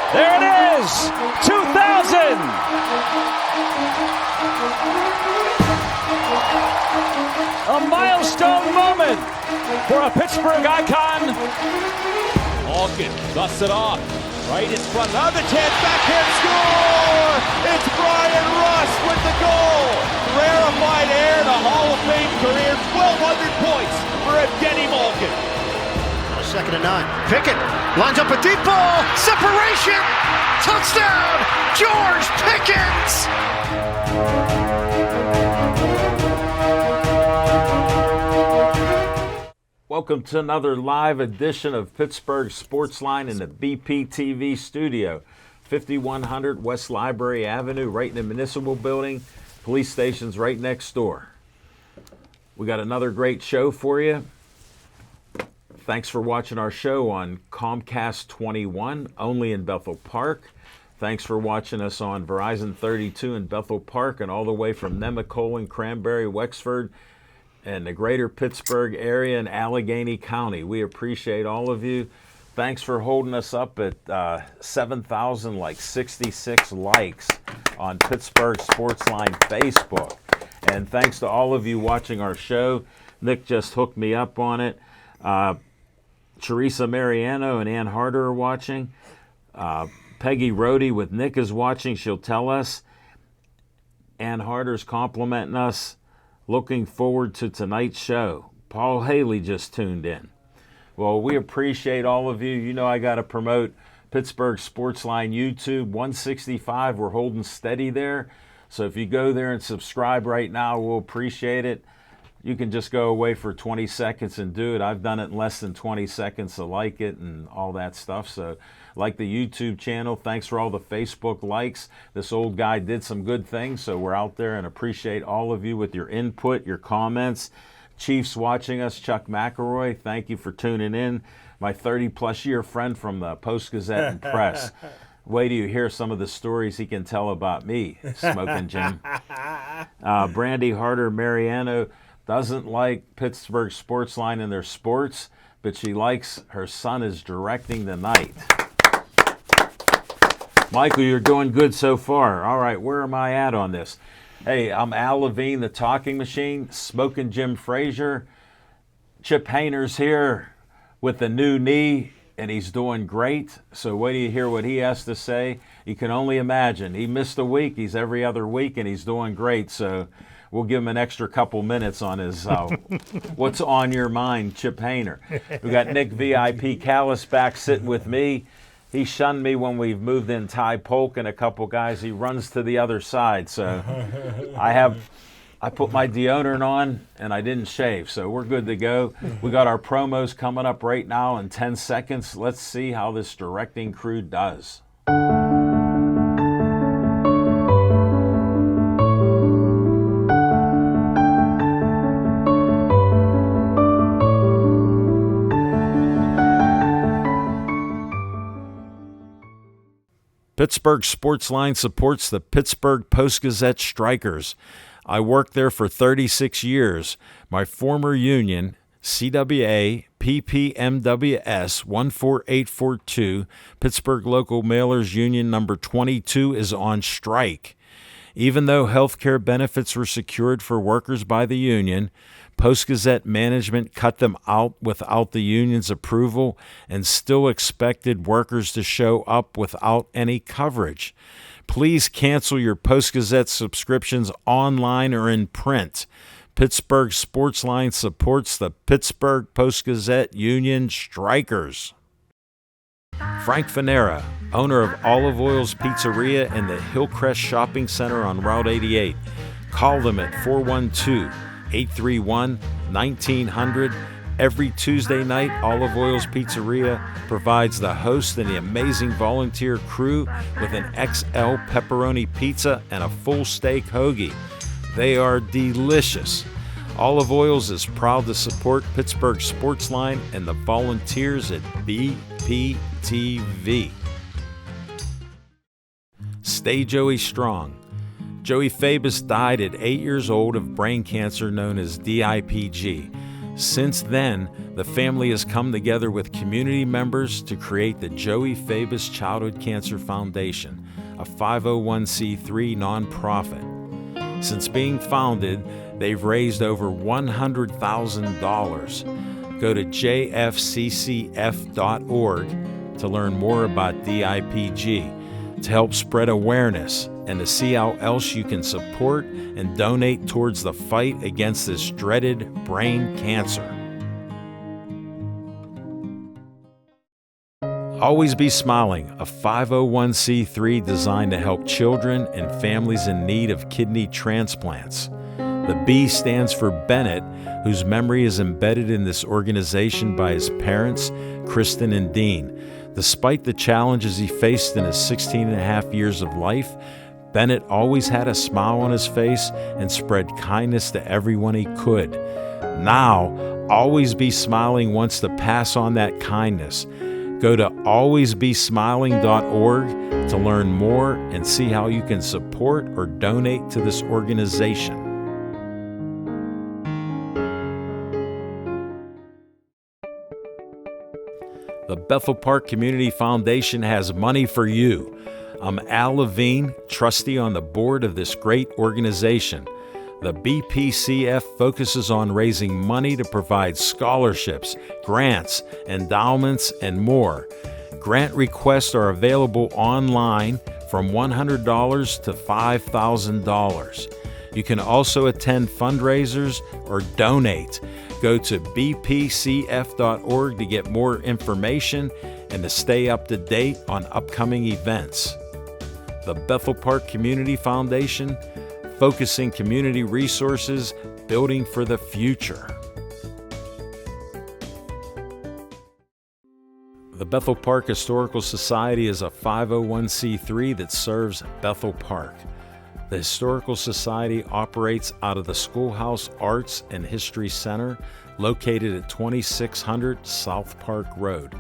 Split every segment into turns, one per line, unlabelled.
There it is, 2000. A milestone moment for a Pittsburgh icon.
Malkin dusts it off, right in front. Another chance, backhand score! It's Brian Rust with the goal. Rarefied air to Hall of Fame career, 1,200 points for Evgeny Malkin.
2nd and 9. Pickett lines up a deep ball. Separation. Touchdown. George Pickens.
Welcome to another live edition of Pittsburgh Sportsline in the BPTV studio. 5100 West Library Avenue, right in the municipal building. Police station's right next door. We got another great show for you. Thanks for watching our show on Comcast 21, only in Bethel Park. Thanks for watching us on Verizon 32 in Bethel Park and all the way from Nemacolin, Cranberry, Wexford, and the greater Pittsburgh area and Allegheny County. We appreciate all of you. Thanks for holding us up at 7,066 likes on Pittsburgh Sportsline Facebook. And thanks to all of you watching our show. Nick just hooked me up on it. Teresa Mariano and Ann Harder are watching. Peggy Rohde with Nick is watching. She'll tell us. Ann Harder's complimenting us. Looking forward to tonight's show. Paul Haley just tuned in. Well, we appreciate all of you. You know I got to promote Pittsburgh Sportsline YouTube 165. We're holding steady there. So if you go there and subscribe right now, we'll appreciate it. You can just go away for 20 seconds and do it. I've done it in less than 20 seconds to like it and all that stuff. So like the YouTube channel. Thanks for all the Facebook likes. This old guy did some good things, so we're out there and appreciate all of you with your input, your comments. Chiefs watching us, Chuck McElroy, thank you for tuning in. My 30-plus year friend from the Post-Gazette and Press. Wait till you hear some of the stories he can tell about me, Smoking Jim. Brandy Harder Mariano doesn't like Pittsburgh Sportsline in their sports, but she likes her son is directing tonight. Michael, you're doing good so far. All right, where am I at on this? Hey, I'm Al Levine, the Talking Machine, Smoking Jim Frazier. Chip Hayner's here with the new knee, and he's doing great. So wait till you hear what he has to say. You can only imagine. He missed a week. He's every other week, and he's doing great. So we'll give him an extra couple minutes on his What's on Your Mind, Chip Hayner. We got Nick VIP Callis back sitting with me. He shunned me when we moved in Ty Polk and a couple guys. He runs to the other side. So I put my deodorant on and I didn't shave. So we're good to go. We got our promos coming up right now in 10 seconds. Let's see how this directing crew does. Pittsburgh Sportsline supports the Pittsburgh Post-Gazette Strikers. I worked there for 36 years. My former union, CWA PPMWS 14842, Pittsburgh Local Mailers Union number 22, is on strike. Even though health care benefits were secured for workers by the union, Post-Gazette management cut them out without the union's approval and still expected workers to show up without any coverage. Please cancel your Post-Gazette subscriptions online or in print. Pittsburgh Sportsline supports the Pittsburgh Post-Gazette Union Strikers. Frank Fanera, owner of Olive Oil's Pizzeria and the Hillcrest Shopping Center on Route 88. Call them at 412-831-1900. Every Tuesday night, Olive Oil's Pizzeria provides the host and the amazing volunteer crew with an XL pepperoni pizza and a full steak hoagie. They are delicious. Olive Oils is proud to support Pittsburgh Sportsline and the volunteers at BPTV. Stay Joey strong. Joey Fabus died at 8 years old of brain cancer known as DIPG. Since then, the family has come together with community members to create the Joey Fabus Childhood Cancer Foundation, a 501c3 nonprofit. Since being founded, they've raised over $100,000. Go to jfccf.org to learn more about DIPG, to help spread awareness, and to see how else you can support and donate towards the fight against this dreaded brain cancer. Always Be Smiling, a 501c3 designed to help children and families in need of kidney transplants. The B stands for Bennett, whose memory is embedded in this organization by his parents, Kristen and Dean. Despite the challenges he faced in his 16 and a half years of life, Bennett always had a smile on his face and spread kindness to everyone he could. Now, Always Be Smiling wants to pass on that kindness. Go to alwaysbesmiling.org to learn more and see how you can support or donate to this organization. The Bethel Park Community Foundation has money for you. I'm Al Levine, trustee on the board of this great organization. The BPCF focuses on raising money to provide scholarships, grants, endowments, and more. Grant requests are available online from $100 to $5,000. You can also attend fundraisers or donate. Go to bpcf.org to get more information and to stay up to date on upcoming events. The Bethel Park Community Foundation, focusing community resources, building for the future. The Bethel Park Historical Society is a 501c3 that serves Bethel Park. The Historical Society operates out of the Schoolhouse Arts and History Center, located at 2600 South Park Road.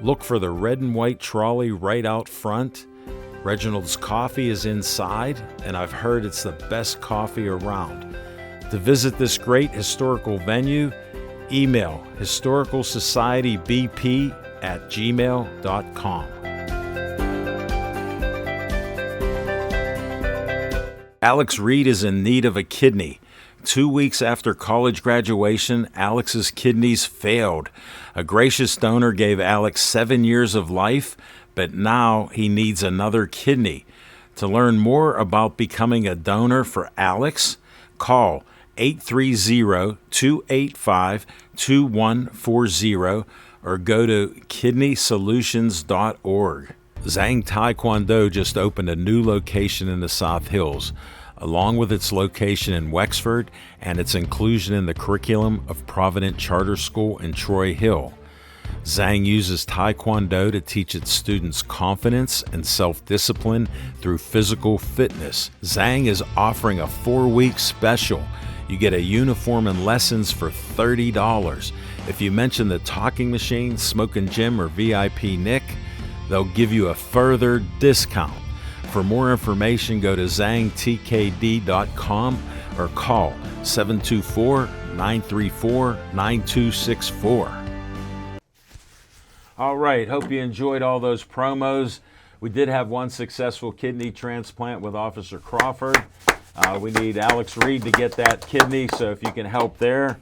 Look for the red and white trolley right out front. Reginald's Coffee is inside, and I've heard it's the best coffee around. To visit this great historical venue, email historicalsocietybp@gmail.com. Alex Reed is in need of a kidney. 2 weeks after college graduation, Alex's kidneys failed. A gracious donor gave Alex 7 years of life, but now he needs another kidney. To learn more about becoming a donor for Alex, call 830-285-2140 or go to kidneysolutions.org. Zhang Taekwondo just opened a new location in the South Hills, along with its location in Wexford and its inclusion in the curriculum of Provident Charter School in Troy Hill. Zhang uses Taekwondo to teach its students confidence and self-discipline through physical fitness. Zhang is offering a 4-week special. You get a uniform and lessons for $30. If you mention the Talking Machine, Smoking Jim, or VIP Nick, they'll give you a further discount. For more information, go to zhangtkd.com or call 724-934-9264. All right, hope you enjoyed all those promos. We did have one successful kidney transplant with Officer Crawford. We need Alex Reed to get that kidney, so if you can help there.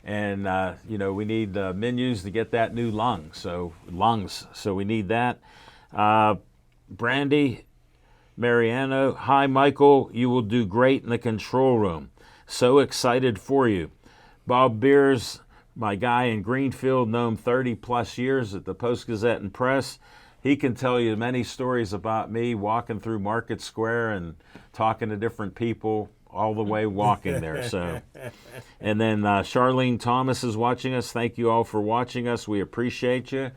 And, we need menus to get that new lungs, so we need that. Brandy Mariano, hi, Michael. You will do great in the control room. So excited for you. Bob Beers, my guy in Greenfield, known 30-plus years at the Post-Gazette and Press. He can tell you many stories about me walking through Market Square and talking to different people all the way walking there. So, and then Charlene Thomas is watching us. Thank you all for watching us. We appreciate you.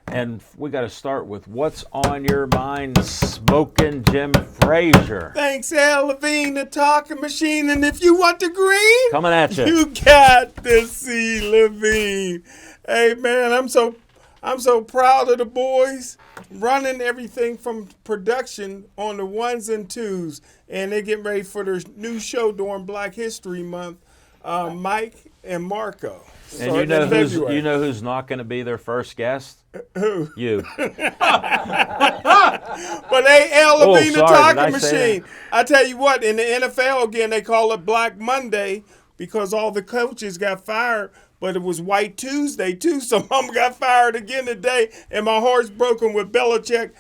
And we got to start with what's on your mind, Smoking Jim Frazier.
Thanks, Al Levine, the Talking Machine. And if you want the green,
coming at you.
You got to see Levine. Hey, man, I'm so proud of the boys running everything from production on the ones and twos, and they're getting ready for their new show during Black History Month. Mike and Marco.
And you know who's not going to be their first guest?
Who?
You.
But hey, Al Levine, the
sorry,
talking machine. I tell you what, in the NFL again, they call it Black Monday because all the coaches got fired. But it was White Tuesday, too. Some of them got fired again today, and my heart's broken with Belichick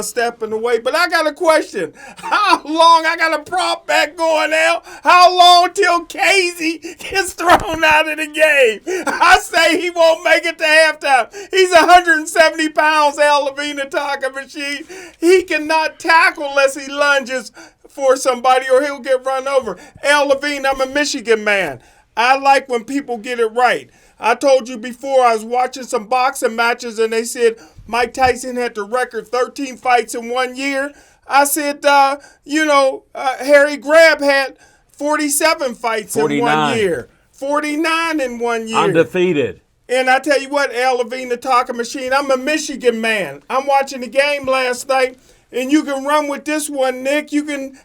stepping away. But I got a question. How long, I got a prop back going out, how long till Casey gets thrown out of the game? I say he won't make it to halftime. He's 170 pounds, Al Levine, the talking machine. He cannot tackle unless he lunges for somebody or he'll get run over. Al Levine, I'm a Michigan man. I like when people get it right. I told you before I was watching some boxing matches and they said Mike Tyson had the record 13 fights in 1 year. I said, Harry Greb had 47 fights
49.
in 1 year. 49 in 1 year.
Undefeated.
And I tell you what, Al Levine, the talking machine, I'm a Michigan man. I'm watching the game last night. And you can run with this one, Nick.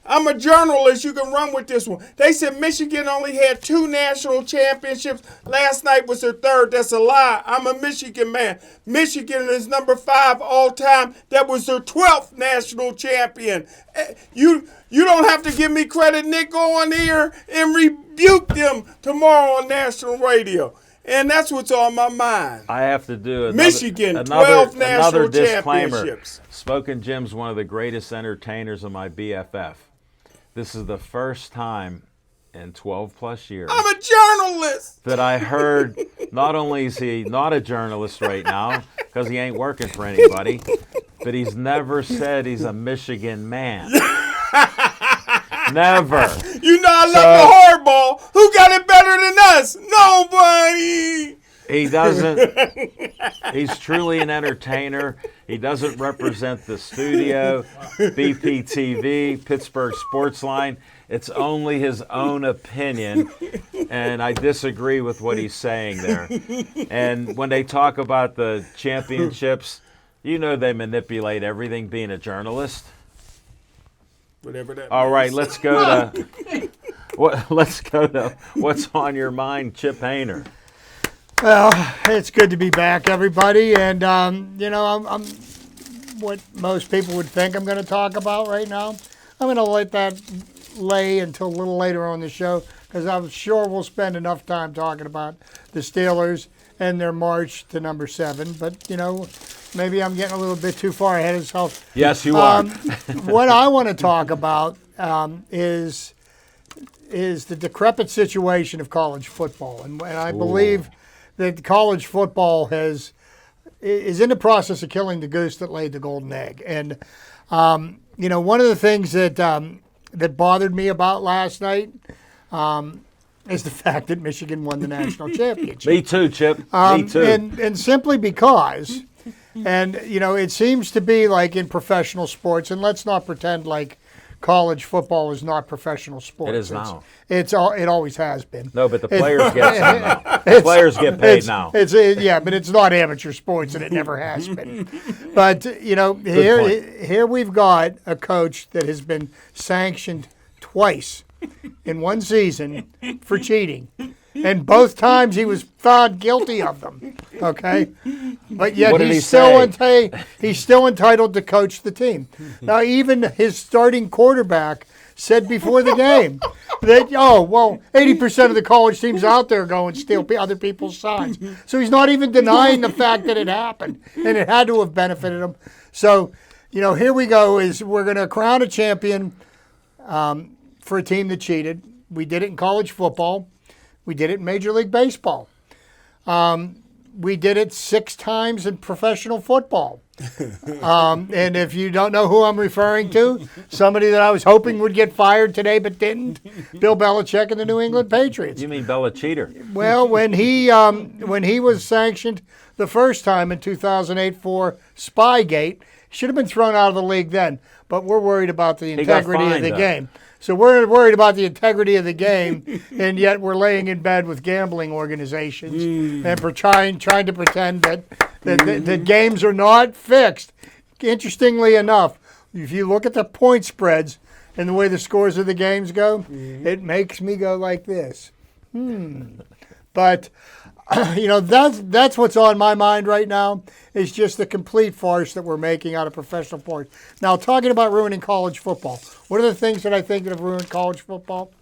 I'm a journalist. You can run with this one. They said Michigan only had 2 national championships. Last night was their 3rd. That's a lie. I'm a Michigan man. Michigan is number 5 all time. That was their 12th national champion. You don't have to give me credit, Nick. Go on here and rebuke them tomorrow on national radio. And that's what's on my mind.
I have to do
Michigan, 12 national
disclaimer.
championships.
Spoken Jim's one of the greatest entertainers of my BFF. This is the first time in 12 plus years
I'm a journalist
that I heard not only is he not a journalist right now because he ain't working for anybody, but he's never said he's a Michigan man. Never.
You know I love the hardball. Who got it better than us? Nobody.
He doesn't. He's truly an entertainer. He doesn't represent the studio, BPTV, Pittsburgh Sportsline. It's only his own opinion, and I disagree with what he's saying there. And when they talk about the championships, you know they manipulate everything being a journalist.
Whatever that
All
means.
right, let's go to what's on your mind, Chip Hayner.
Well, it's good to be back, everybody. And, I'm what most people would think I'm going to talk about right now. I'm going to let that lay until a little later on the show because I'm sure we'll spend enough time talking about the Steelers and their march to number 7. But, maybe I'm getting a little bit too far ahead of myself.
Yes, you are.
What I want to talk about is the decrepit situation of college football. And I believe that college football is in the process of killing the goose that laid the golden egg. And, one of the things that bothered me about last night is the fact that Michigan won the national championship.
Me too, Chip. Me too.
And simply because, it seems to be like in professional sports, and let's not pretend like college football is not professional sports.
It is now.
It always has been.
No, but the players get some now. The players get paid now.
But it's not amateur sports, and it never has been. But here we've got a coach that has been sanctioned twice in one season for cheating. And both times he was found guilty of them. Okay? But yet he's still entitled to coach the team. Now even his starting quarterback said before the game that 80% of the college teams out there go and steal other people's signs. So he's not even denying the fact that it happened and it had to have benefited him. So, here we go we're going to crown a champion for a team that cheated. We did it in college football. We did it in Major League Baseball. We did it 6 times in professional football. And if you don't know who I'm referring to, somebody that I was hoping would get fired today but didn't, Bill Belichick and the New England Patriots.
You mean Bella Cheater?
Well, when he was sanctioned the first time in 2008 for Spygate, should have been thrown out of the league then. But we're worried about the integrity of the game. So we're worried about the integrity of the game, and yet we're laying in bed with gambling organizations and for trying to pretend that games are not fixed. Interestingly enough, if you look at the point spreads and the way the scores of the games go, it makes me go like this. But that's what's on my mind right now is just the complete farce that we're making out of professional sports. Now, talking about ruining college football, one of the things that I think that have ruined college football,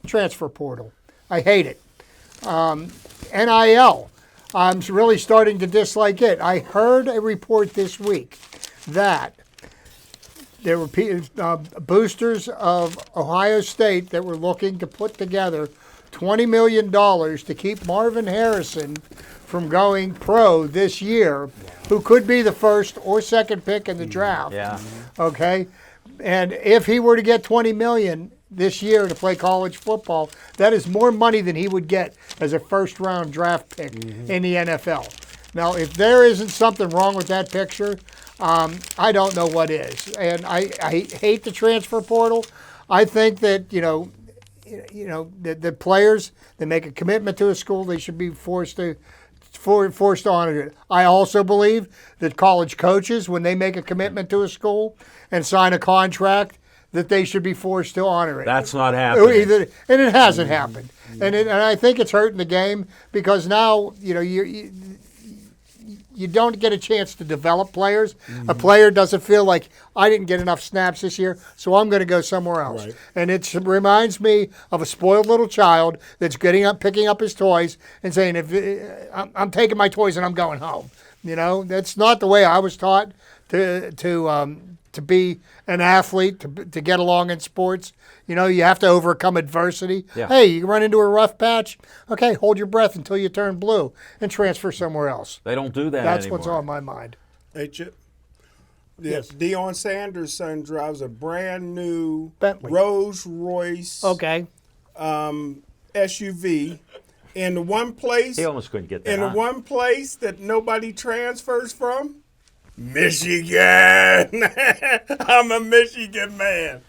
transfer portal. I hate it. NIL. I'm really starting to dislike it. I heard a report this week that there were boosters of Ohio State that were looking to put together $20 million to keep Marvin Harrison from going pro this year, who could be the first or second pick in the draft.
Yeah.
Okay? And if he were to get $20 million this year to play college football, that is more money than he would get as a first-round draft pick in the NFL. Now, if there isn't something wrong with that picture, I don't know what is. And I hate the transfer portal. I think that, the players that make a commitment to a school, they should be forced to honor it. I also believe that college coaches, when they make a commitment to a school and sign a contract, that they should be forced to honor it.
That's not happening.
And it hasn't happened. And I think it's hurting the game because now, you don't get a chance to develop players. A player doesn't feel like I didn't get enough snaps this year, so I'm going to go somewhere else.
Right.
And it reminds me of a spoiled little child that's picking up his toys and saying, I'm taking my toys and I'm going home. That's not the way I was taught to be an athlete, to get along in sports. You have to overcome adversity.
Yeah.
Hey, you run into a rough patch. Okay, hold your breath until you turn blue and transfer somewhere else.
They don't do that
That's
anymore.
what's on my mind.
Hey, Chip.
Yes.
Deion Sanders' son drives a brand new
Bentley.
Rolls Royce
Okay.
SUV. In the one place,
He almost couldn't get that
in the
on.
one place that nobody transfers from, Michigan. I'm a Michigan man.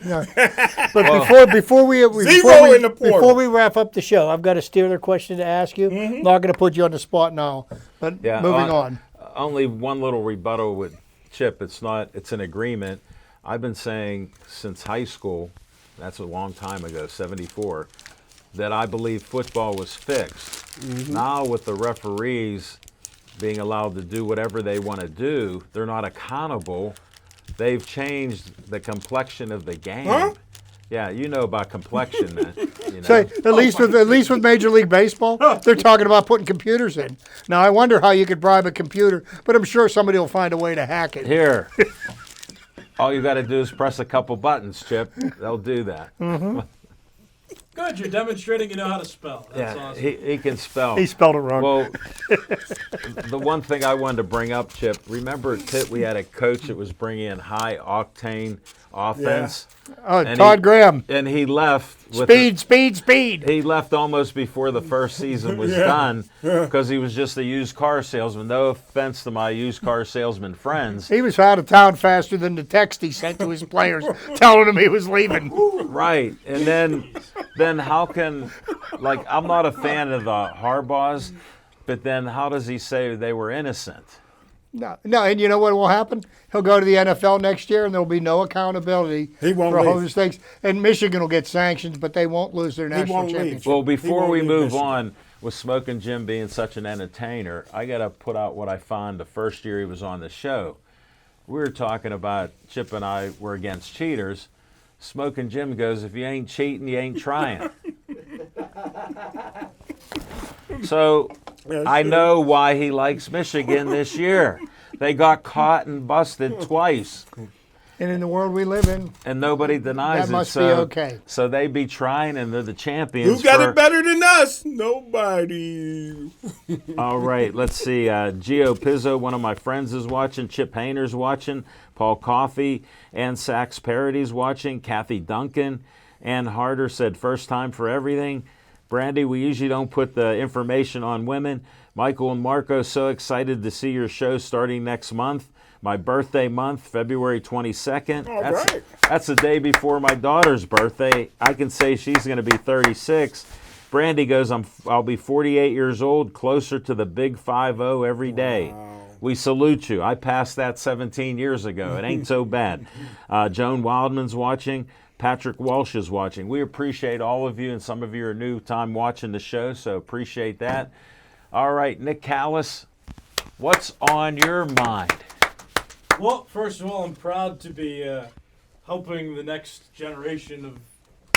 But before we
in the portal.
before we wrap up the show, I've got a Steeler question to ask you. Not going to put you on the spot now, but
Yeah,
moving on.
Only one little rebuttal with Chip. It's an agreement. I've been saying since high school, that's a long time ago, 74, that I believe football was fixed. Now with the referees being allowed to do whatever they want to do, they're not accountable. They've changed the complexion of the game.
Huh?
Yeah, you know about complexion.
So at least with Major League Baseball, they're talking about putting computers in. Now I wonder how you could bribe a computer, but I'm sure somebody will find a way to hack it.
Here, all you got to do is press a couple buttons, Chip. They'll do that.
Good, you're demonstrating you know how to spell. That's
Yeah,
awesome.
he can spell.
He spelled it wrong.
Well, the one thing I wanted to bring up, Chip, remember we had a coach that was bringing in high octane offense. And
Todd Graham.
And he left.
Speed.
He left almost before the first season was done because he was just a used car salesman. No offense to my used car salesman friends.
He was out of town faster than the text he sent to his players telling them he was leaving.
Right. And then how can, I'm not a fan of the Harbaughs, but then how does he say they were innocent?
No, and you know what will happen? He'll go to the NFL next year, and there'll be no accountability
He won't
for
leave.
home mistakes. And Michigan will get sanctions, but they won't lose their national
won't leave.
championship.
Well, before
won't
we
leave
move
Michigan.
on with Smoking Jim being such an entertainer, I got to put out what I found the first year he was on the show. We were talking about, Chip and I were against cheaters. Smoking Jim goes, if you ain't cheating, you ain't trying. So I know why he likes Michigan this year. They got caught and busted twice.
And in the world we live in,
And nobody denies
That
it.
must be
so,
okay.
So they be trying, and they're the champions.
Who got
for-
it better than us? Nobody.
All right, let's see. Gio Pizzo, one of my friends, is watching. Chip Hayner's watching. Paul Coffey and Sax Parody's watching. Kathy Duncan. Ann Harder said, first time for everything. Brandy, we usually don't put the information on women. Michael and Marco, so excited to see your show starting next month. My birthday month, February 22nd.
All right.
That's the day before my daughter's birthday. I can say she's going to be 36. Brandy goes, I'll be 48 years old, closer to the big 5-0 every day. We salute you. I passed that 17 years ago. It ain't so bad. Joan Wildman's watching. Patrick Walsh is watching. We appreciate all of you, and some of you are new time watching the show, so appreciate that. All right, Nick Callis, what's on your mind?
Well, first of all, I'm proud to be helping the next generation of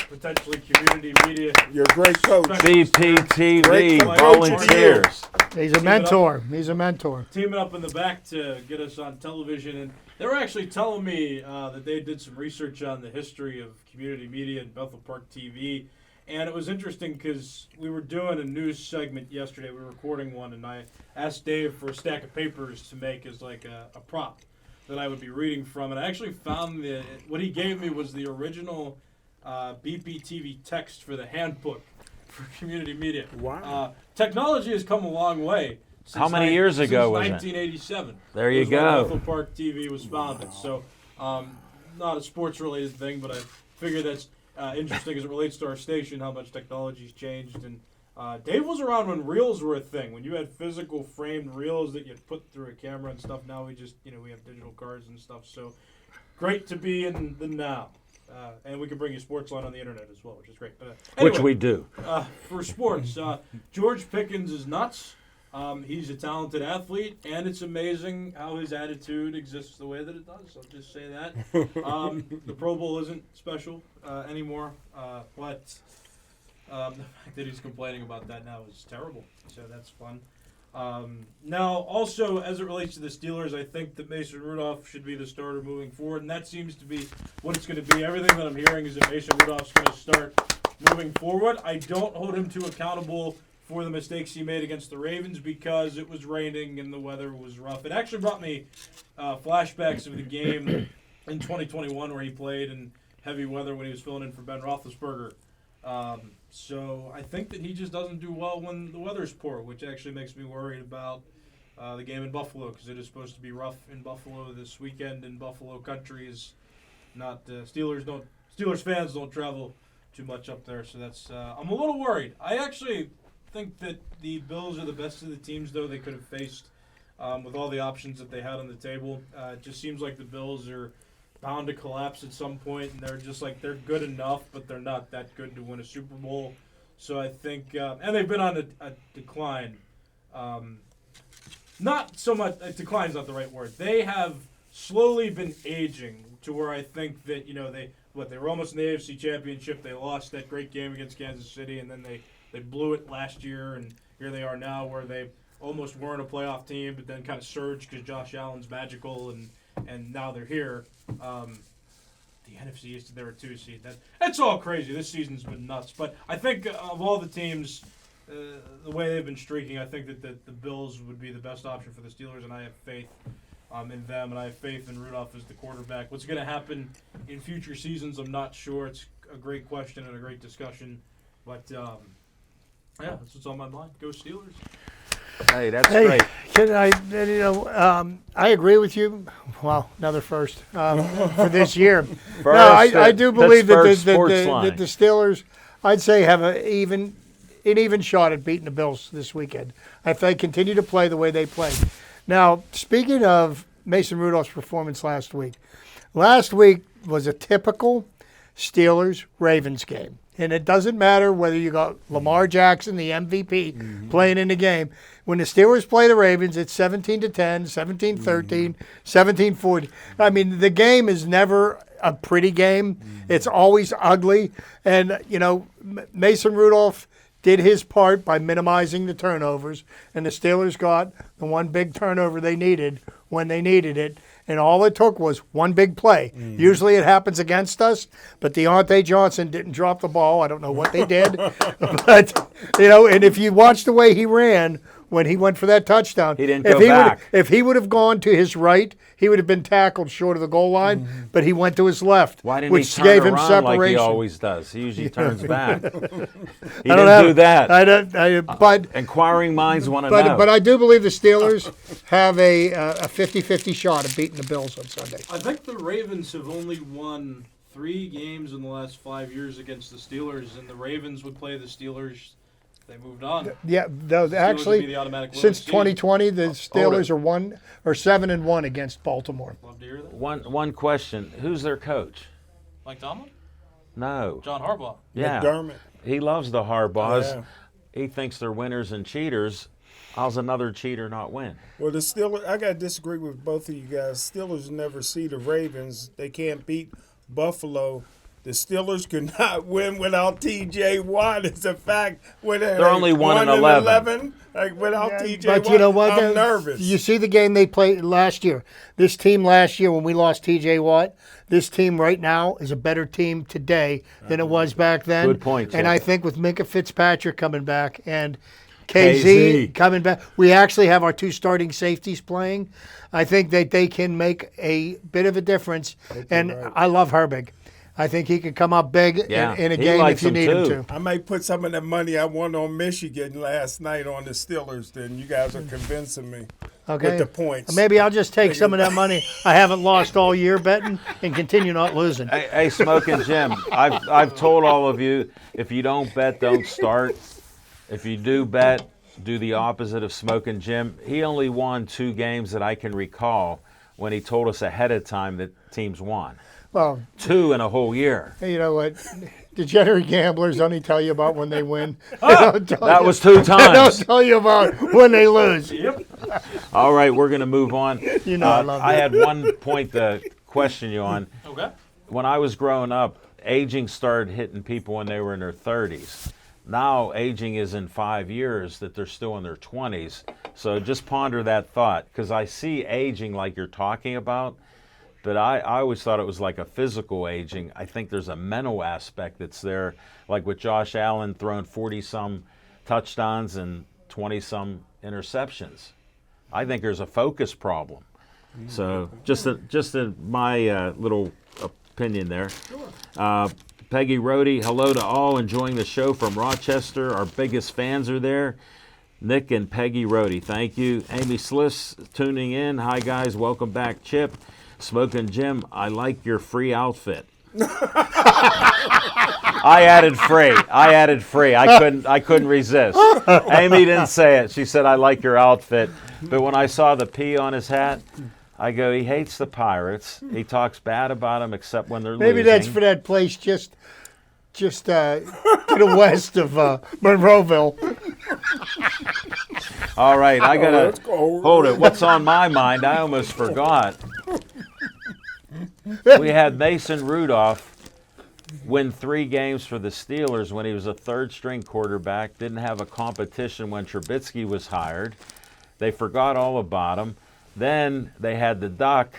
potentially community media.
You're a great coach.
BPTV
Great coach.
volunteers.
He's a mentor. He's a mentor.
Teaming up in the back to get us on television. And they were actually telling me that they did some research on the history of community media and Bethel Park TV. And it was interesting because we were doing a news segment yesterday. We were recording one, and I asked Dave for a stack of papers to make as like a prop that I would be reading from. And I actually found what he gave me was the original BPTV text for the handbook for community media.
Wow.
Technology has come a long way.
How many years ago was it?
1987.
There you
was when
go.
Bethel Park TV was founded. So, not a sports-related thing, but I figure that's interesting as it relates to our station, how much technology's changed. And Dave was around when reels were a thing, when you had physical framed reels that you'd put through a camera and stuff. Now we just, we have digital cards and stuff. So, great to be in the now. And we can bring you Sportsline on the internet as well, which is great. But anyway,
Which we do.
For sports, George Pickens is nuts. He's a talented athlete, and it's amazing how his attitude exists the way that it does. I'll just say that. The Pro Bowl isn't special anymore, but the fact that he's complaining about that now is terrible. So that's fun. Now, also, as it relates to the Steelers, I think that Mason Rudolph should be the starter moving forward, and that seems to be what it's going to be. Everything that I'm hearing is that Mason Rudolph's going to start moving forward. I don't hold him to accountable for the mistakes he made against the Ravens because it was raining and the weather was rough. It actually brought me flashbacks of the game in 2021 where he played in heavy weather when he was filling in for Ben Roethlisberger. So I think that he just doesn't do well when the weather's poor, which actually makes me worried about the game in Buffalo because it is supposed to be rough in Buffalo this weekend. In Buffalo country is not Steelers fans don't travel too much up there, so that's I'm a little worried. I actually think that the Bills are the best of the teams, though, they could have faced with all the options that they had on the table. It just seems like the Bills are bound to collapse at some point, and they're just like they're good enough, but they're not that good to win a Super Bowl. So I think, and they've been on a decline. Not so much decline's not the right word. They have slowly been aging to where I think that they were almost in the AFC Championship. They lost that great game against Kansas City, and then they blew it last year, and here they are now where they almost weren't a playoff team, but then kind of surged because Josh Allen's magical, and now they're here. The NFC East, they were 2 seed. That's all crazy. This season's been nuts. But I think of all the teams, the way they've been streaking, I think that the Bills would be the best option for the Steelers, and I have faith in them, and I have faith in Rudolph as the quarterback. What's going to happen in future seasons, I'm not sure. It's a great question and a great discussion. But, yeah, that's what's on my mind. Go Steelers.
Hey, that's great.
I agree with you. Well, another first for this year.
First,
I do believe that
Sportsline.
the Steelers, I'd say, have an even shot at beating the Bills this weekend if they continue to play the way they played. Now, speaking of Mason Rudolph's performance last week was a typical Steelers-Ravens game. And it doesn't matter whether you got Lamar Jackson, the MVP, playing in the game. When the Steelers play the Ravens, it's 17-10, 17-13, 17-40. I mean, the game is never a pretty game. It's always ugly. And, Mason Rudolph did his part by minimizing the turnovers, and the Steelers got the one big turnover they needed when they needed it. And all it took was one big play. Usually it happens against us, but Deontay Johnson didn't drop the ball. I don't know what they did. But, and if you watch the way he ran when he went for that touchdown.
He didn't go back.
If he would have gone to his right, he would have been tackled short of the goal line, but he went to his left,
Why didn't
which
he turn
gave him
around
separation.
like he always does? He usually turns back. He
I don't
didn't do that.
But
Inquiring minds want to know.
But I do believe the Steelers have a 50-50 shot of beating the Bills on Sunday.
I think the Ravens have only won 3 games in the last 5 years against the Steelers, and the Ravens would play the Steelers. They moved on.
Yeah,
Steelers would be
actually,
the automatic winner
since
of the season.
2020, the Steelers are 7-1 against Baltimore.
Love to hear that.
One question: who's their coach?
Mike Tomlin?
No.
John Harbaugh.
Yeah.
McDermott.
He loves the Harbaughs.
Yeah.
He thinks they're winners and cheaters. How's another cheater not win?
Well, the Steelers, I got to disagree with both of you guys. Steelers never see the Ravens. They can't beat Buffalo. The Steelers could not win without T.J. Watt. It's a fact.
They're only 1-11.
Like without T.J.
But
Watt,
you know what?
I'm nervous.
You see the game they played last year. This team last year when we lost T.J. Watt, this team right now is a better team today than it was back then.
Good point,
And
Chip.
I think with Minka Fitzpatrick coming back and
KZ.
KZ coming back, we actually have our two starting safeties playing. I think that they can make a bit of a difference. And I love Herbig. I think he could come up big
Yeah,
in a
he
game
likes
if you
him
need him
too.
to.
I might put some of that money I won on Michigan last night on the Steelers. Then you guys are convincing me
Okay.
with the points.
Maybe I'll just take some of that money I haven't lost all year betting and continue not losing.
Hey, Smoking Jim, I've told all of you, if you don't bet, don't start. If you do bet, do the opposite of Smoking Jim. He only won 2 games that I can recall when he told us ahead of time that teams won.
Well,
2 in a whole year.
you know what? Degenerate gamblers only tell you about when they win. They don't tell
That
you-
was 2
They don't
times.
tell you about when they lose.
All right, we're going to move on.
You know I love
I
that.
had one point to question you on.
Okay.
When I was growing up, aging started hitting people when they were in their 30s. Now, aging is in 5 years that they're still in their 20s. So just ponder that thought, because I see aging like you're talking about, but I always thought it was like a physical aging. I think there's a mental aspect that's there, like with Josh Allen throwing 40-some touchdowns and 20-some interceptions. I think there's a focus problem. So just my little opinion there. Peggy Rohde, hello to all enjoying the show from Rochester. Our biggest fans are there. Nick and Peggy Rohde, thank you. Amy Sliss tuning in. Hi guys, welcome back. Chip, Smoking Jim, I like your free outfit. I added free. I couldn't resist. Amy didn't say it. She said I like your outfit. But when I saw the P on his hat, I go, he hates the Pirates. He talks bad about them except when they're
Maybe
losing.
that's for that place just to the west of Monroeville.
All right, I gotta
let's go.
hold it. What's on my mind? I almost forgot. We had Mason Rudolph win 3 games for the Steelers when he was a third-string quarterback. Didn't have a competition when Trubisky was hired. They forgot all about him. Then they had the Duck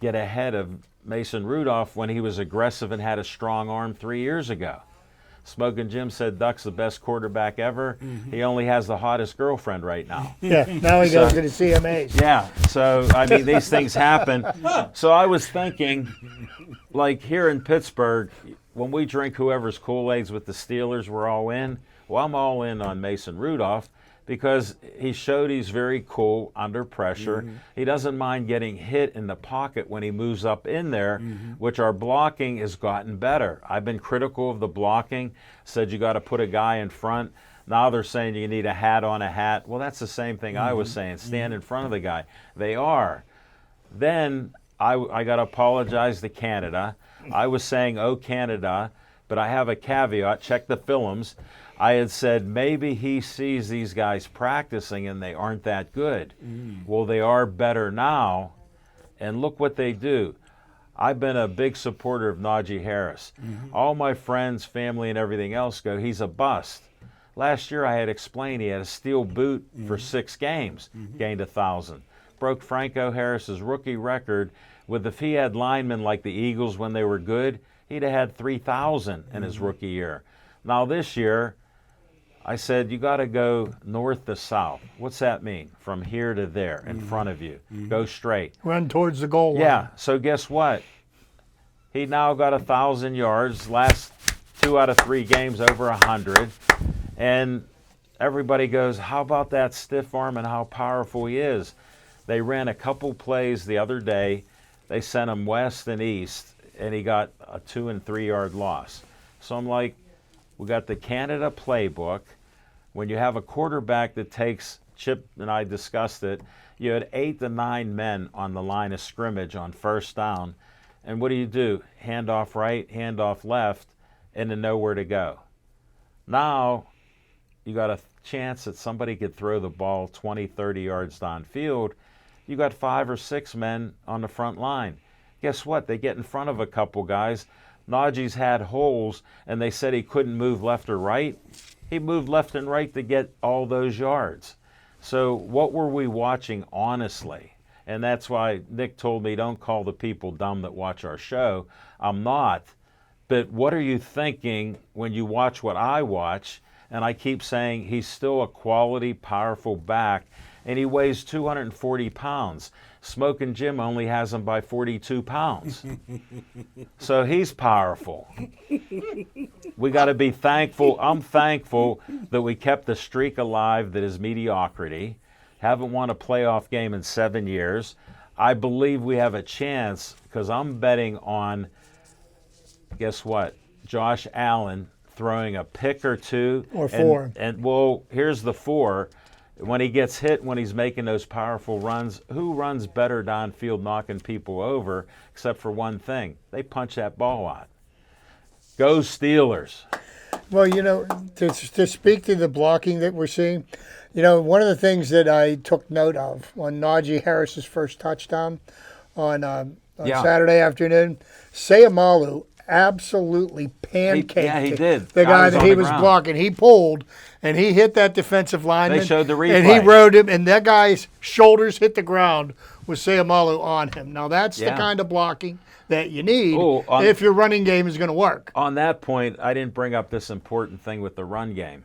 get ahead of Mason Rudolph when he was aggressive and had a strong arm 3 years ago. Smoking Jim said Duck's the best quarterback ever. He only has the hottest girlfriend right now.
Yeah, now he goes to the CMAs.
Yeah, so, I mean, these things happen. So I was thinking, like here in Pittsburgh, when we drink whoever's Kool-Aids with the Steelers, we're all in. Well, I'm all in on Mason Rudolph because he showed he's very cool under pressure. He doesn't mind getting hit in the pocket when he moves up in there, which our blocking has gotten better. I've been critical of the blocking, said you got to put a guy in front. Now they're saying you need a hat on a hat. Well, that's the same thing I was saying. Stand in front of the guy. They are. Then I got to apologize to Canada. I was saying, oh, Canada, but I have a caveat. Check the films. I had said maybe he sees these guys practicing and they aren't that good. Well, they are better now, and look what they do. I've been a big supporter of Najee Harris. All my friends, family, and everything else go, he's a bust. Last year I had explained he had a steel boot for 6 games, gained 1,000. Broke Franco Harris's rookie record with if he had linemen like the Eagles when they were good, he'd have had 3,000 in his rookie year. Now this year, I said, you got to go north to south. What's that mean? From here to there, in front of you. Go straight.
Run towards the goal line.
Yeah, so guess what? He now got 1,000 yards, last 2 out of 3 games over 100. And everybody goes, how about that stiff arm and how powerful he is? They ran a couple plays the other day. They sent him west and east, and he got a 2 and 3 yard loss. So I'm like, we got the Canada playbook. When you have a quarterback that takes, Chip and I discussed it, you had 8 to 9 men on the line of scrimmage on first down. And what do? Hand off right, hand off left, and then nowhere to go. Now you got a chance that somebody could throw the ball 20, 30 yards downfield. You got 5 or 6 men on the front line. Guess what? They get in front of a couple guys. Najee's had holes, and they said he couldn't move left or right. He moved left and right to get all those yards. So what were we watching honestly? And that's why Nick told me, don't call the people dumb that watch our show. I'm not. But what are you thinking when you watch what I watch? And I keep saying he's still a quality, powerful back, and he weighs 240 pounds. Smoking Jim only has him by 42 pounds. So he's powerful. We got to be thankful. I'm thankful that we kept the streak alive that is mediocrity. Haven't won a playoff game in 7 years. I believe we have a chance because I'm betting on, guess what, Josh Allen throwing a pick or two.
Or 4.
And well, here's the 4. When he gets hit, when he's making those powerful runs, who runs better downfield knocking people over except for one thing? They punch that ball out. Go Steelers.
Well, to speak to the blocking that we're seeing, one of the things that I took note of on Najee Harris's first touchdown on Saturday afternoon, Sayamalu absolutely pancaked
he did.
the guy
was
that
on
he
the
was
ground.
blocking. He pulled, and he hit that defensive lineman.
They showed the replay.
And he rode him, and that guy's shoulders hit the ground with Sayamalu on him. Now, that's the kind of blocking that you need if your running game is going to work.
On that point, I didn't bring up this important thing with the run game.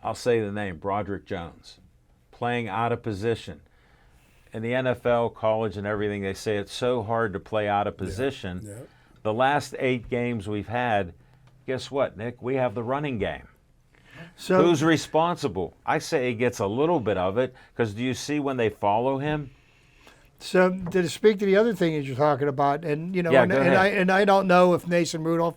I'll say the name, Broderick Jones, playing out of position. In the NFL, college, and everything, they say it's so hard to play out of position.
Yeah.
The last 8 games we've had, guess what, Nick? We have the running game.
So
Who's responsible? I say he gets a little bit of it because do you see when they follow him?
So to speak to the other thing that you're talking about, and
go ahead.
I don't know if Mason Rudolph,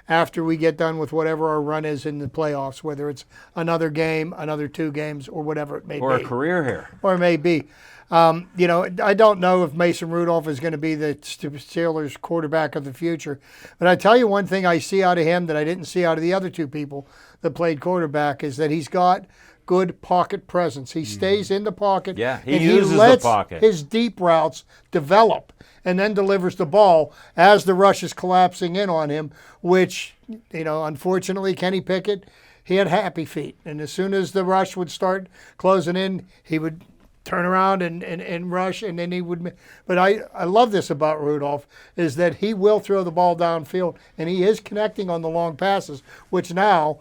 after we get done with whatever our run is in the playoffs, whether it's another game, another 2 games, or whatever it may
Or
be,
a career here.
or it may be. I don't know if Mason Rudolph is going to be the Steelers quarterback of the future. But I tell you one thing I see out of him that I didn't see out of the other 2 people that played quarterback is that he's got good pocket presence. He stays in the pocket.
Yeah, he
and
uses the
lets
pocket.
his deep routes develop and then delivers the ball as the rush is collapsing in on him, which, unfortunately, Kenny Pickett, he had happy feet. And as soon as the rush would start closing in, he would turn around and rush, and then he would. But I love this about Rudolph, is that he will throw the ball downfield, and he is connecting on the long passes, which now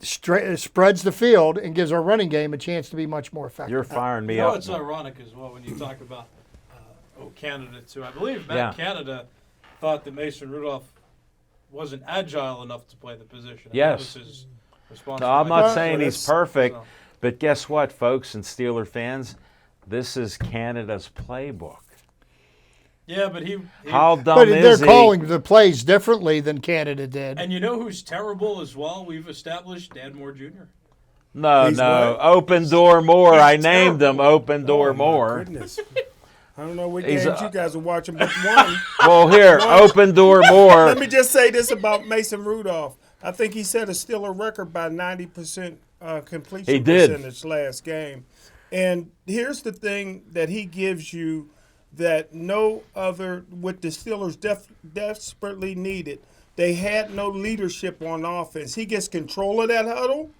spreads the field and gives our running game a chance to be much more effective.
You're firing me up.
It's ironic as well when you talk about Canada, too. I believe Matt Canada thought that Mason Rudolph wasn't agile enough to play the position.
Yes.
That was his
No,
responsibility.
I'm not saying he's
that's-
perfect,
so-
but guess what, folks and Steeler fans? This is Canada's playbook.
Yeah, but he
How dumb
But
is
they're
he?
calling the plays differently than Canada did.
And you know who's terrible as well? We've established Dan Moore Jr.
No,
He's
no.
what?
Open Door Moore. I named him
terrible.
Open Door
Oh, my
Moore.
goodness. I don't know what
He's
games
a-
you guys are watching, but one.
Well, here, Open Door Moore.
Let me just say this about Mason Rudolph. I think he set a Steeler record by 90% completion
He did.
percentage last game. And here's the thing that he gives you that no other, what the Steelers desperately needed. They had no leadership on offense. He gets control of that huddle.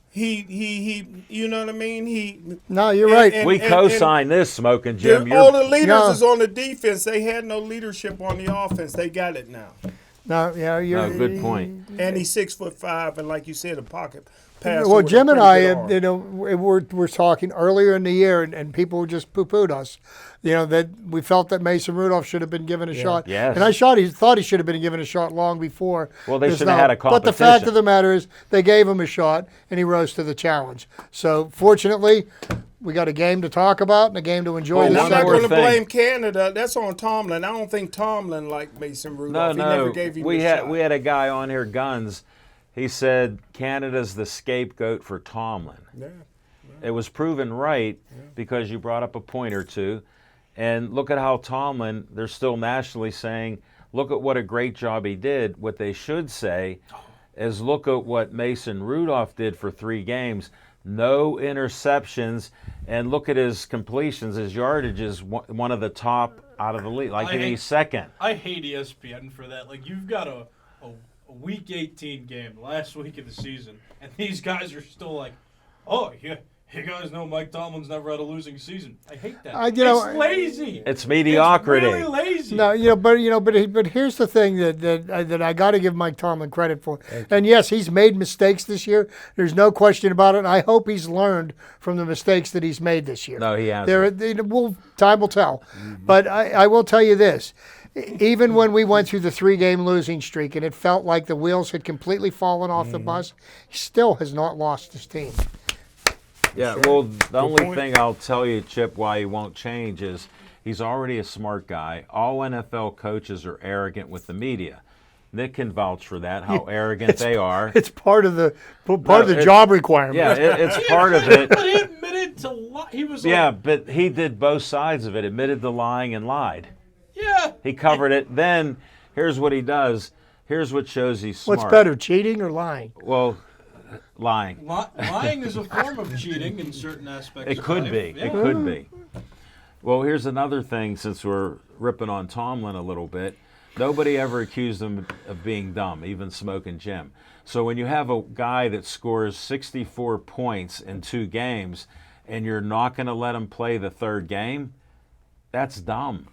He you know what I mean?
No, you're right.
We co-signed this, Smoking Jim.
All the leaders
No.
is on the defense. They had no leadership on the offense. They got it now.
No, you're
No, good point.
And he's 6'5", and like you said, a pocket passer.
Well,
with a
Jim and
pretty
I,
good arm.
we're talking earlier in the year, and people just poo-pooed us. That we felt that Mason Rudolph should have been given a shot.
Yes.
And I thought he should have been given a shot long before.
Well, they
this
should have
now.
had a
But the fact
competition.
of the matter is, they gave him a shot, and he rose to the challenge. So, fortunately, we got a game to talk about and a game to enjoy.
Well,
And
this
I'm
one
not
more
going to
thing.
blame Canada. That's on Tomlin. I don't think Tomlin liked Mason
No,
Rudolph. He never
no.
gave him
We
a
had
shot.
we had a guy on here, Guns. He said Canada's the scapegoat for Tomlin.
Yeah.
It was proven right because you brought up a point or two. And look at how Tomlin, they're still nationally saying, look at what a great job he did. What they should say is look at what Mason Rudolph did for 3 games. No interceptions, and look at his completions. His yardage is one of the top out of the league. Like he's second.
I hate ESPN for that. Like, you've got a Week 18 game, last week of the season, and these guys are still like, oh, yeah. You guys know Mike Tomlin's never had a losing season. I hate that. It's lazy.
It's mediocrity.
It's really lazy.
No, but here's the thing that I got to give Mike Tomlin credit for. And yes, he's made mistakes this year. There's no question about it. And I hope he's learned from the mistakes that he's made this year.
No, he hasn't.
Time will tell. Mm-hmm. But I will tell you this. Even when we went through the 3-game losing streak and it felt like the wheels had completely fallen off the bus, he still has not lost his team.
Yeah, well, the only thing I'll tell you, Chip, why he won't change is he's already a smart guy. All NFL coaches are arrogant with the media. Nick can vouch for that, how arrogant they are.
It's part of the job requirement.
Yeah, it's part of it.
But he admitted to lie. He was
but he did both sides of it, admitted to lying and lied.
Yeah.
He covered it. Then, here's what he does. Here's what shows he's smart.
What's better, cheating or lying?
Well, lying.
Lying is a form of cheating in certain aspects.
It could be.
Yeah.
It could be. Well, here's another thing, since we're ripping on Tomlin a little bit. Nobody ever accused him of being dumb, even Smoking Jim. So when you have a guy that scores 64 points in 2 games and you're not going to let him play the 3rd game, that's dumb.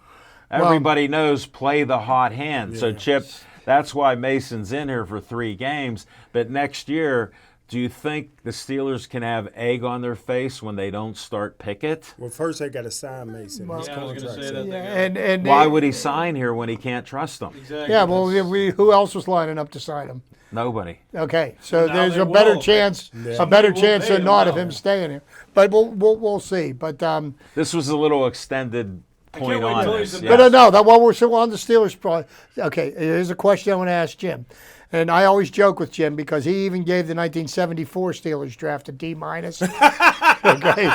Everybody knows play the hot hand. So, Chip, that's why Mason's in here for 3 games. But next year, do you think the Steelers can have egg on their face when they don't start Pickett?
Well, first they got to sign Mason.
I was going to say that.
And
why would he sign here when he can't trust them?
Exactly.
Yeah, well, who else was lining up to sign him?
Nobody.
Okay, so
Now
there's
they
a better
will.
chance,
Yeah.
a better
Somebody will
chance
pay
than
him
not
now.
of him staying here. But we'll see. But
This was a little extended point
can't wait
on
till
this.
he's
no, that while we're still on the Steelers, okay, here's a question I want to ask Jim. And I always joke with Jim because he even gave the 1974 Steelers draft a D-. Okay.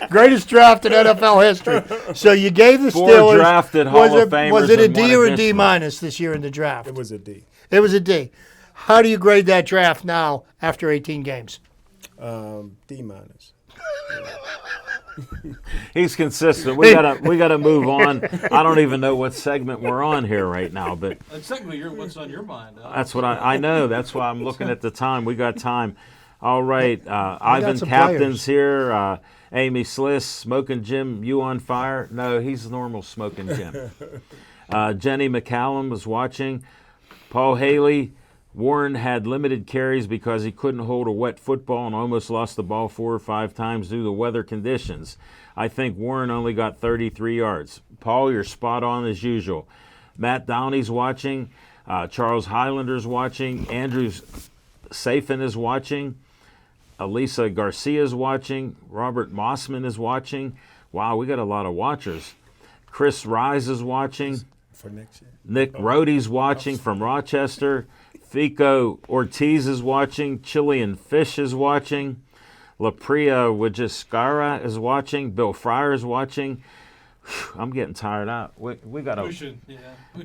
Greatest draft in NFL history. So you gave the
4
Steelers.
drafted Hall of Famers.
Was it a
and
D
one
or a D-
additional.
this year in the draft?
It was a D.
It was a D. How do you grade that draft now after 18 games?
D minus.
He's consistent. We gotta move on. I don't even know what segment we're on here right now, but
That's technically what's on your mind.
that's what I know. That's why I'm looking at the time. We got time. All right, Ivan
some
Captain's
players.
here. Amy Sliss, Smoking Jim, you on fire? No, he's normal Smoking Jim. Jenny McCallum was watching. Paul Haley. Warren had limited carries because he couldn't hold a wet football and almost lost the ball 4 or 5 times due to weather conditions. I think Warren only got 33 yards. Paul, you're spot on as usual. Matt Downey's watching. Charles Highlander's watching. Andrew Safin is watching. Elisa Garcia's watching. Robert Mossman is watching. Wow, we got a lot of watchers. Chris Rise is watching.
For next year.
Nick Rohde's watching from Rochester. Fico Ortiz is watching. Chilean Fish is watching. LaPria Wajiskara is watching. Bill Fryer is watching. I'm getting tired out. We got
We
a
should,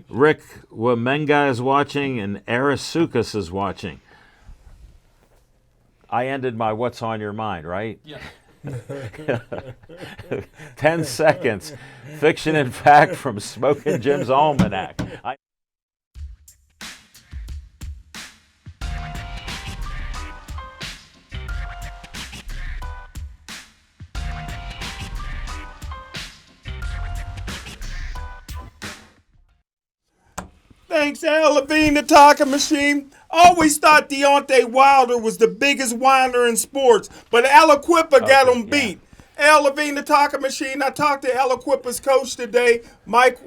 Rick Wamenga is watching, and Arasukas is watching. I ended my what's on your mind, right?
Yeah.
10 seconds. Fiction and fact from Smoking Jim's Almanac.
Thanks, Al Levine, the talking machine. Always thought Deontay Wilder was the biggest whiner in sports, but Aliquippa got him beat. Al Levine, the talking machine. I talked to Aliquippa's coach today, Mike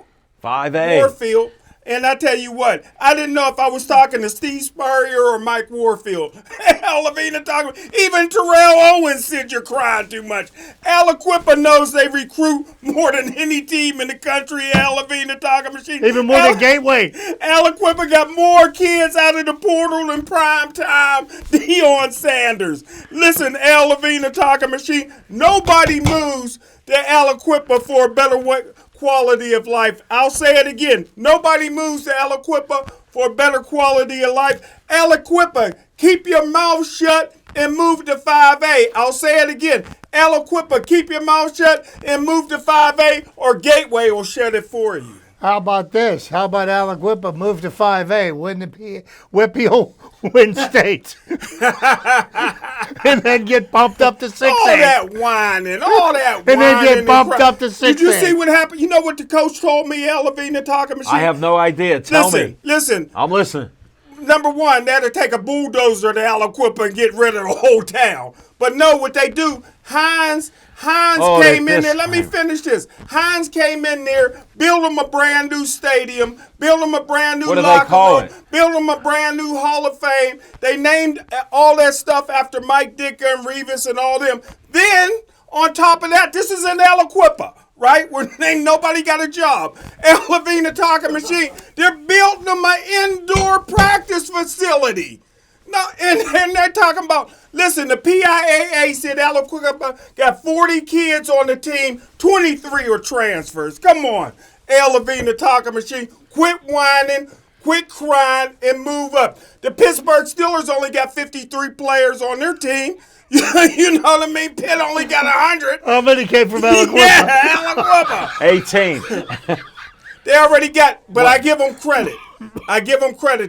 5A.
Warfield. And I tell you what, I didn't know if I was talking to Steve Spurrier or Mike Warfield. Al Avina talking. Even Terrell Owens said you're crying too much. Aliquippa knows they recruit more than any team in the country. Al Avina talking machine.
Even more than Gateway.
Aliquippa got more kids out of the portal in prime time. Deion Sanders. Listen, Al Avina talking machine. Nobody moves to Aliquippa for a better quality of life. I'll say it again. Nobody moves to Aliquippa for a better quality of life. Aliquippa, keep your mouth shut and move to 5A. I'll say it again. Aliquippa, keep your mouth shut and move to 5A, or Gateway will shut it for you.
How about this? How about Aliquippa move to 5A, win the Whippeal, win state, and then get bumped up to 6A.
All that whining, all that whining.
And then get bumped up to 6A.
Did you see what happened? You know what the coach told me, Al Avina talking machine?
I have no idea. Tell me.
Listen.
I'm listening.
Number one, that'll take a bulldozer to Aliquippa and get rid of the whole town. But no, what they do, Hines came in there. Let me finish this. Hines came in there, built them a brand new stadium, built them a brand new locker room, built them a brand new Hall of Fame. They named all that stuff after Mike Dicker and Revis and all them. Then, on top of that, this is in Aliquippa, right? Where ain't nobody got a job. Al Avina talking machine. They're building them an indoor practice facility. No, and they're talking about, listen, the PIAA said Aliquippa got 40 kids on the team, 23 are transfers. Come on, Al Avina talking machine. Quit whining, quit crying, and move up. The Pittsburgh Steelers only got 53 players on their team. You know what I mean? Pitt only got 100.
How many came from Aliquippa?
Yeah, Aliquippa.
18.
They already got, but I give them credit.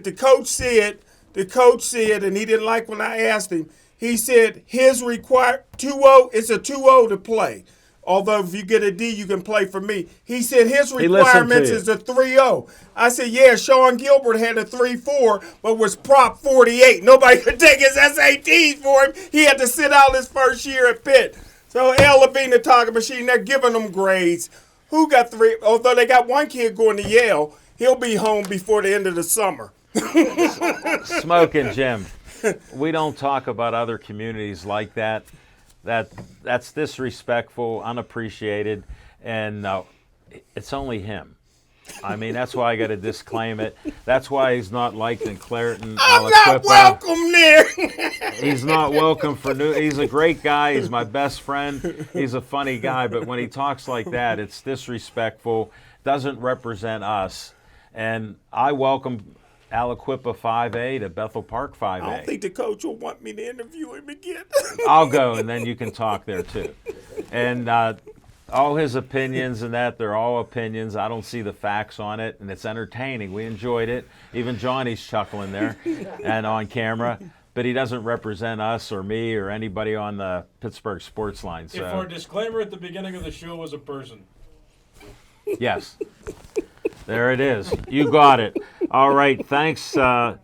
The coach said, and he didn't like when I asked him, he said his required 2-0, it's a 2-0 to play. Although if you get a D, you can play for me. He said his requirements is a 3-0. I said, yeah, Sean Gilbert had a 3-4, but was Prop 48. Nobody could take his SATs for him. He had to sit out his first year at Pitt. So Al Avina talking machine, they're giving them grades. Who got 3? Although they got one kid going to Yale, he'll be home before the end of the summer.
Smoking Jim, we don't talk about other communities like that. That's disrespectful, unappreciated, and it's only him. I mean, that's why I got to disclaim it. That's why he's not liked in Clareton.
I'm not welcome there.
He's not welcome for new. He's a great guy. He's my best friend. He's a funny guy, but when he talks like that, it's disrespectful. Doesn't represent us, and I welcome Aliquippa 5A to Bethel Park 5A.
I don't think the coach will want me to interview him again.
I'll go, and then you can talk there too. And all his opinions and that, they're all opinions. I don't see the facts on it, and it's entertaining. We enjoyed it. Even Johnny's chuckling there and on camera. But he doesn't represent us or me or anybody on the Pittsburgh Sports Line. So.
If our disclaimer at the beginning of the show was a person.
Yes. There it is. You got it. All right. Thanks to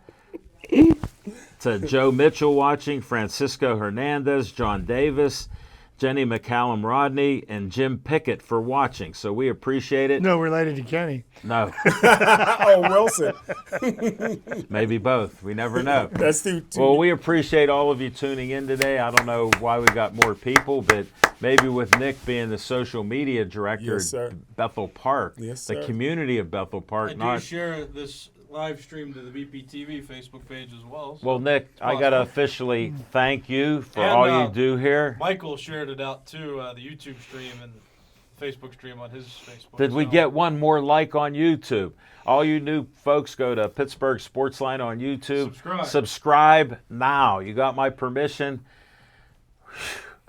Joe Mitchell watching, Francisco Hernandez, John Davis, Jenny McCallum Rodney, and Jim Pickett for watching. So we appreciate it.
No related to Kenny.
No.
Oh, Wilson.
Maybe both. We never know.
That's too
Well, we appreciate all of you tuning in today. I don't know why we got more people, but maybe with Nick being the social media director at Bethel Park, the community of Bethel Park.
I do share this live stream to the BPTV Facebook page as well. So
well, Nick, I got to officially thank you for all you do here.
Michael shared it out to the YouTube stream and Facebook stream on his Facebook.
Did we get one more like on YouTube? All you new folks, go to Pittsburgh Sportsline on YouTube. Subscribe now. You got my permission.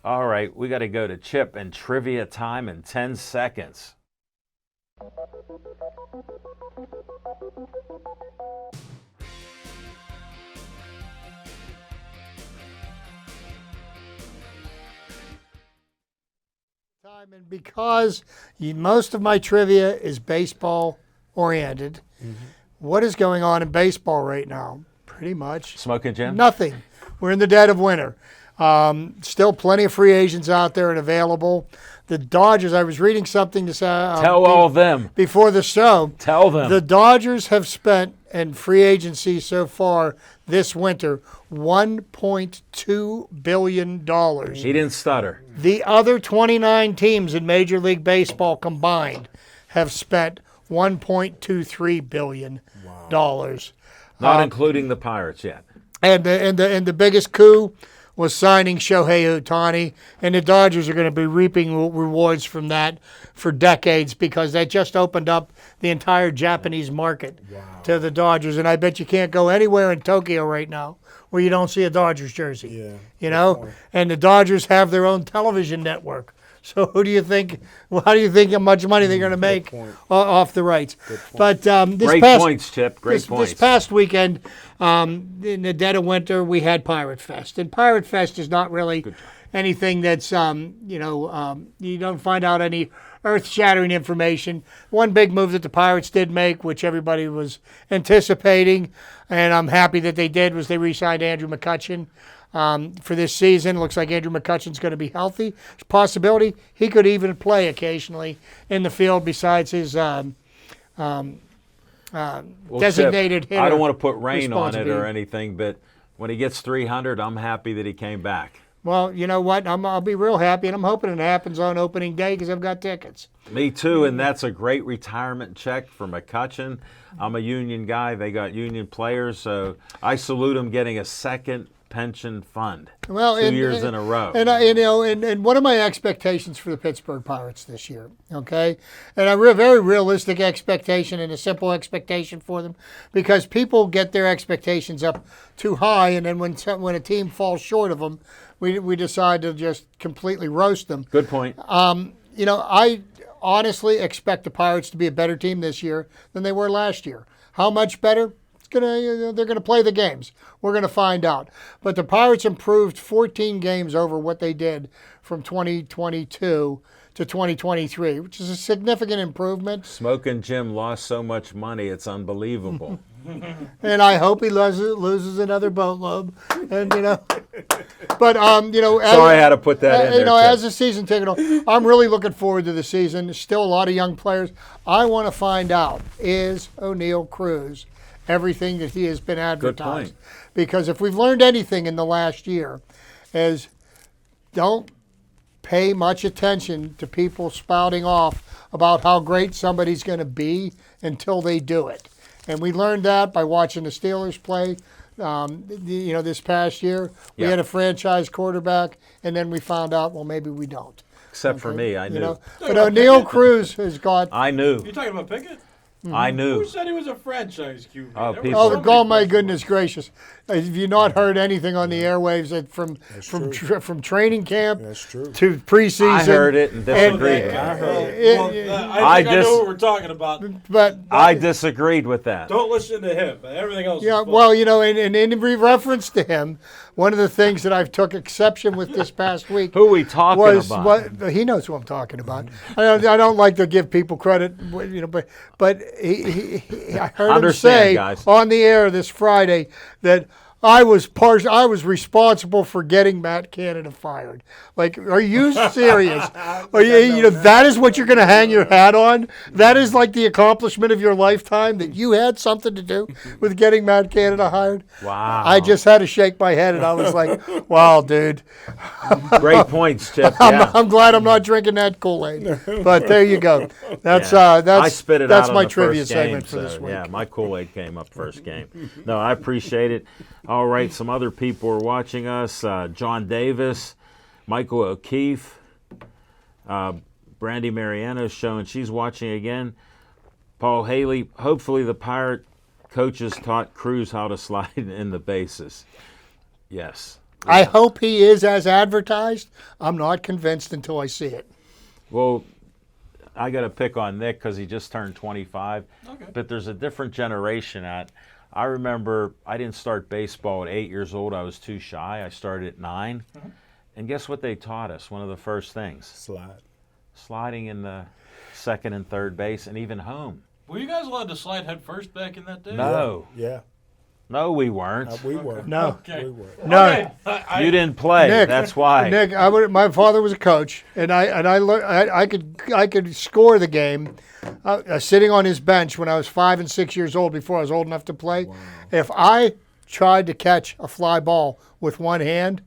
All right, we got to go to Chip and trivia time in 10 seconds.
And because most of my trivia is baseball oriented, what is going on in baseball right now? Pretty much
Smoking Jim?
Nothing. We're in the dead of winter. Still plenty of free agents out there and available. The Dodgers, I was reading something to say.
Tell all them.
Before the show.
Tell them.
The Dodgers have spent in free agency so far this winter $1.2 billion.
He didn't stutter.
The other 29 teams in Major League Baseball combined have spent $1.23 billion.
Not including the Pirates yet.
And the biggest coup was signing Shohei Ohtani, and the Dodgers are going to be reaping rewards from that for decades because that just opened up the entire Japanese market to the Dodgers. And I bet you can't go anywhere in Tokyo right now where you don't see a Dodgers jersey.
Yeah,
you know, and the Dodgers have their own television network. So who do you think? Well, how do you think how much money they're going to make off the rights? But
Great points, Chip. Great points.
This past weekend, in the dead of winter, we had Pirate Fest, and Pirate Fest is not really anything that's you don't find out any earth-shattering information. One big move that the Pirates did make, which everybody was anticipating, and I'm happy that they did, was they re-signed Andrew McCutchen. For this season. It looks like Andrew McCutchen's going to be healthy. There's a possibility he could even play occasionally in the field besides his designated hitter.
I don't want to put rain on it or anything, but when he gets 300, I'm happy that he came back.
Well, you know what? I'll be real happy, and I'm hoping it happens on opening day because I've got tickets.
Me too, and that's a great retirement check for McCutchen. I'm a union guy. They got union players, so I salute him getting a second pension fund.
Well,
2 years in a row.
And what are my expectations for the Pittsburgh Pirates this year? Okay, and a very realistic expectation and a simple expectation for them, because people get their expectations up too high, and then when a team falls short of them, we decide to just completely roast them.
Good point.
I honestly expect the Pirates to be a better team this year than they were last year. How much better? They're going to play the games. We're going to find out. But the Pirates improved 14 games over what they did from 2022 to 2023, which is a significant improvement.
Smoking Jim lost so much money, it's unbelievable.
And I hope he loses another boatload. And but
sorry I had to put that in there.
As the season taking on, I'm really looking forward to the season. There's still a lot of young players. I want to find out, is O'Neal Cruz everything that he has been advertised? Because if we've learned anything in the last year, is don't pay much attention to people spouting off about how great somebody's going to be until they do it. And we learned that by watching the Steelers play. This past year, we had a franchise quarterback, and then we found out, well, maybe we don't.
Except for me, I knew.
But O'Neal Cruz has got.
I knew.
You talking about Pickett?
I knew.
Who said he was a franchise QB?
Oh, my goodness gracious. Have you not heard anything on the airwaves from training camp to preseason?
I heard it and disagreed.
I know what we're talking about.
But
I disagreed with that.
Don't listen to him. But everything else
yeah,
is fun.
well, and in reference to him, one of the things that I've took exception with this past week
Who are we talking about?
He knows who I'm talking about. I don't like to give people credit, but I heard him say on the air this Friday that I was responsible for getting Matt Canada fired. Like, are you serious? That is what you're going to hang your hat on? That is like the accomplishment of your lifetime, that you had something to do with getting Matt Canada hired?
Wow.
I just had to shake my head, and I was like, wow, dude.
Great points, Chip. Yeah.
I'm glad I'm not drinking that Kool-Aid. But there you go. That's
I spit it out on
my
the
trivia
first game,
segment for this week.
Yeah, my Kool-Aid came up first game. No, I appreciate it. All right, some other people are watching us. John Davis, Michael O'Keefe, Brandy Mariano's showing she's watching again. Paul Haley, hopefully the Pirate coaches taught Cruz how to slide in the bases. Yes.
I hope he is as advertised. I'm not convinced until I see it.
Well, I got to pick on Nick because he just turned 25.
Okay.
But there's a different generation I remember I didn't start baseball at 8 years old. I was too shy. I started at 9.
Mm-hmm.
And guess what they taught us? One of the first things. Sliding in the second and third base and even home.
Were you guys allowed to slide head first back in that day?
No.
Yeah.
No, we weren't.
We were.
No.
Okay.
We were.
No.
Okay.
You didn't play.
Nick,
That's why.
Nick, my father was a coach, and I could score the game sitting on his bench when I was 5 and 6 years old before I was old enough to play. Wow. If I tried to catch a fly ball with one hand,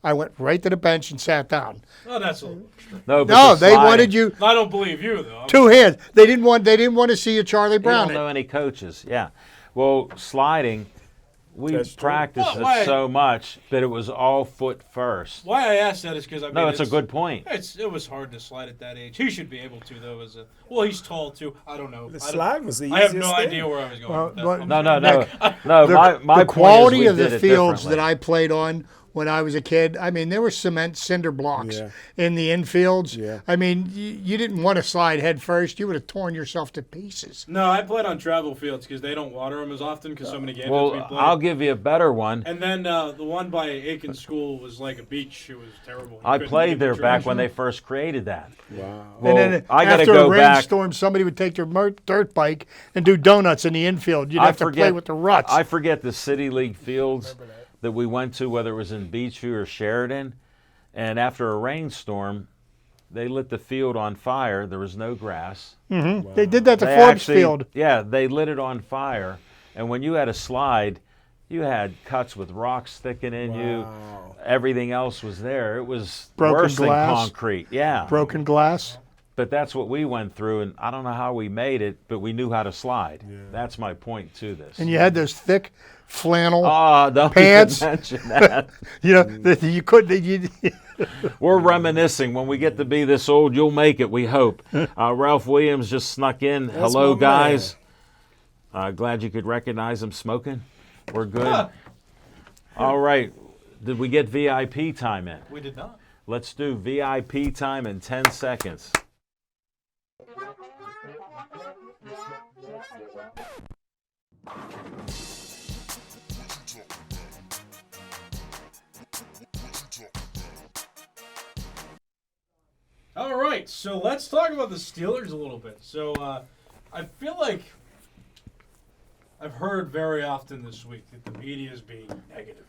I went right to the bench and sat down.
Oh, that's a little extreme.
No, but
No,
the
they
sliding-
wanted you
I don't believe you though.
2 hands. They didn't want to see you Charlie
You
Brown.
don't know any coaches. Yeah. Well, sliding, we
That's true.
practiced
Well, why-
it so much that it was all foot first.
Why I asked that is because
No, it's a good point.
It was hard to slide at that age. He should be able to though. He's tall too. I don't know.
The slide was the
I have
easiest
no
thing.
idea where I was going.
Well,
with that.
but-
I'm
No,
sorry.
no, no. No, my
The
point
quality
is we
of the
did it
fields
differently.
that I played on when I was a kid, I mean, there were cement cinder blocks
Yeah.
in the infields.
Yeah.
I mean, you didn't want to slide head first. You would have torn yourself to pieces.
No, I played on travel fields because they don't water them as often because so many games have to be
Well,
played.
I'll give you a better one.
And then the one by Aiken School was like a beach. It was terrible. You
I
couldn't
played
get
there
the
back
trash
when
in.
they first created that.
Wow.
Well,
and then
I got to
after
go
a
back.
rainstorm, somebody would take their dirt bike and do donuts in the infield. You'd have to play with the ruts.
I forget the City League fields that we went to, whether it was in Beachview or Sheridan. And after a rainstorm, they lit the field on fire. There was no grass.
They did that to
They
Forbes
actually-
Field.
Yeah, they lit it on fire. And when you had a slide, you had cuts with rocks sticking in you. Everything else was there. It was
Broken
worse
glass.
than concrete. Yeah.
Broken glass.
But that's what we went through, and I don't know how we made it, but we knew how to slide. That's my point to this.
And you had those thick flannel,
don't
pants.
even mention that.
you know, that you couldn't.
We're reminiscing. When we get to be this old, you'll make it, we hope. Ralph Williams just snuck in.
That's
Hello,
my
guys. Glad you could recognize him smoking. We're good. All right. Did we get VIP time in?
We did not.
Let's do VIP time in 10 seconds.
All right, so let's talk about the Steelers a little bit. So I feel like I've heard very often this week that the media is being negative.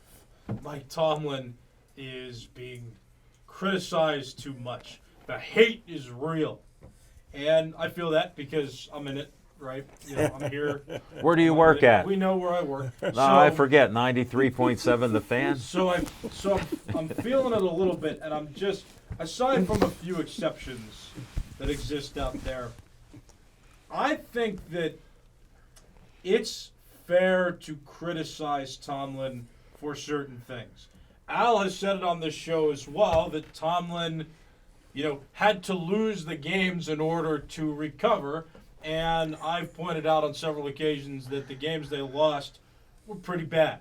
Mike Tomlin is being criticized too much. The hate is real. And I feel that because I'm in it, right? You know, I'm here.
Where do you work at?
We know where I work.
No, I forget. 93.7 The Fan.
So I'm feeling it a little bit, and I'm just, aside from a few exceptions that exist out there, I think that it's fair to criticize Tomlin for certain things. Al has said it on this show as well that Tomlin, had to lose the games in order to recover, and I've pointed out on several occasions that the games they lost were pretty bad.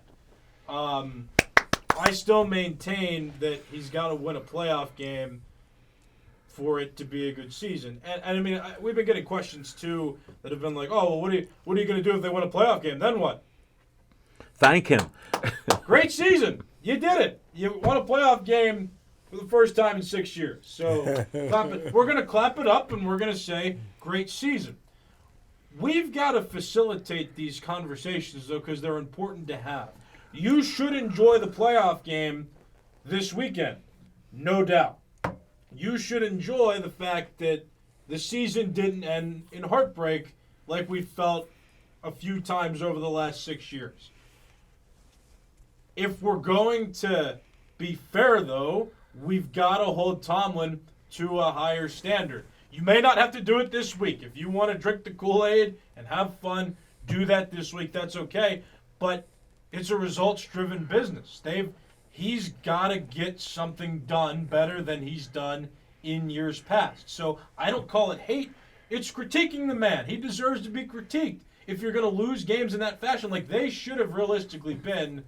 I still maintain that he's got to win a playoff game for it to be a good season. And I mean, we've been getting questions too that have been like, "Oh, well, what are you going to do if they win a playoff game? Then what?"
Thank him.
Great season. You did it. You won a playoff game for the first time in 6 years. So clap it. We're going to clap it up and we're going to say, great season. We've got to facilitate these conversations, though, because they're important to have. You should enjoy the playoff game this weekend, no doubt. You should enjoy the fact that the season didn't end in heartbreak like we felt a few times over the last 6 years. If we're going to be fair, though, we've got to hold Tomlin to a higher standard. You may not have to do it this week. If you want to drink the Kool-Aid and have fun, do that this week. That's okay. But it's a results-driven business. He's got to get something done better than he's done in years past. So I don't call it hate. It's critiquing the man. He deserves to be critiqued. If you're going to lose games in that fashion, like they should have realistically been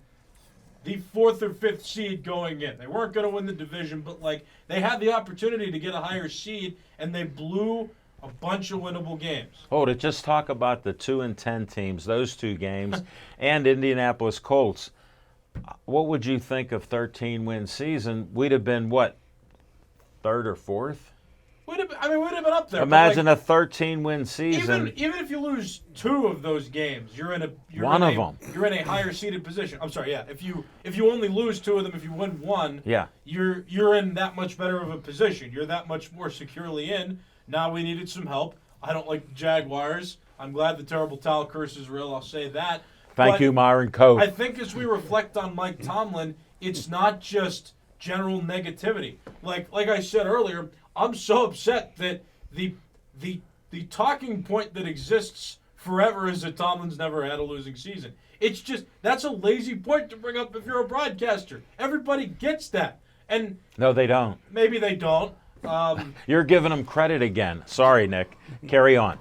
the 4th or 5th seed going in. They weren't going to win the division, but they had the opportunity to get a higher seed, and they blew a bunch of winnable games.
Oh, to just talk about the 2-10 teams, those two games, and Indianapolis Colts. What would you think of 13-win season? We'd have been, what, 3rd or 4th?
we'd have been up there. but,
Imagine
like,
a 13-win season.
even if you lose 2 of those games, you're in a higher seeded position. I'm sorry, yeah. If you only lose 2 of them, if you win 1,
Yeah.
you're in that much better of a position. You're that much more securely in. Now we needed some help. I don't like the Jaguars. I'm glad the terrible towel curse is real. I'll say that.
Thank
But
you, Myron Cope.
I think as we reflect on Mike Tomlin, it's not just general negativity. Like I said earlier, I'm so upset that the talking point that exists forever is that Tomlin's never had a losing season. It's just that's a lazy point to bring up if you're a broadcaster. Everybody gets that, and
No, they don't.
maybe they don't.
You're giving them credit again. Sorry, Nick. Carry on.